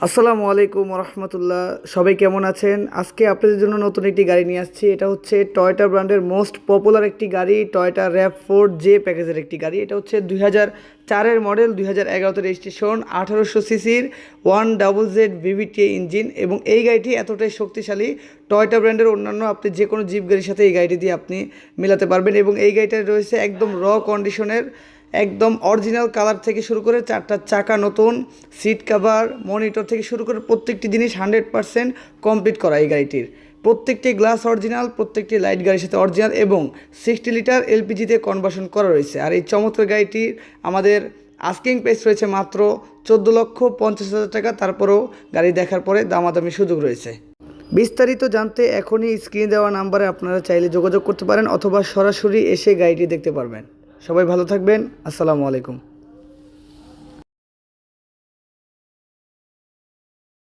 আসসালামু আলাইকুম রহমতুল্লাহ। সবাই কেমন আছেন? আজকে আপনাদের জন্য নতুন একটি গাড়ি নিয়ে আসছি। এটা হচ্ছে টয়োটা ব্র্যান্ডের মোস্ট পপুলার একটি গাড়ি, টয়োটা RAV4 জে প্যাকেজের একটি গাড়ি। এটা হচ্ছে 2004-এর মডেল, 2011-তে রেজিস্ট্রেশন, 1800 সিসির 1ZZ VVT ইঞ্জিন। এবং এই গাড়িটি এতটাই শক্তিশালী, টয়োটা ব্র্যান্ডের অন্যান্য আপনি যে কোনো জিপ গাড়ির সাথে এই গাড়িটি দিয়ে আপনি মেলাতে পারবেন। এবং এই গাড়িটা রয়েছে একদম কন্ডিশনের, একদম অরিজিনাল কালার থেকে শুরু করে চারটা চাকা নতুন, সিট কাভার, মনিটর থেকে শুরু করে প্রত্যেকটি জিনিস 100% কমপ্লিট করা এই গাড়িটির। প্রত্যেকটি গ্লাস অরিজিনাল, প্রত্যেকটি লাইট গাড়ির সাথে অরিজিনাল এবং 60 লিটার এলপিজিতে কনভার্সন করা রয়েছে। আর এই চমৎকার গাড়িটির আমাদের আস্কিং প্রাইস রয়েছে মাত্র 14,50,000 টাকা। তারপরেও গাড়ি দেখার পরে দামাদামি সুযোগ রয়েছে। বিস্তারিত জানতে এখনই স্ক্রিনে দেওয়া নাম্বারে আপনারা চাইলে যোগাযোগ করতে পারেন অথবা সরাসরি এসে গাড়িটি দেখতে পারবেন। সবাই ভালো থাকবেন। আসসালামু আলাইকুম।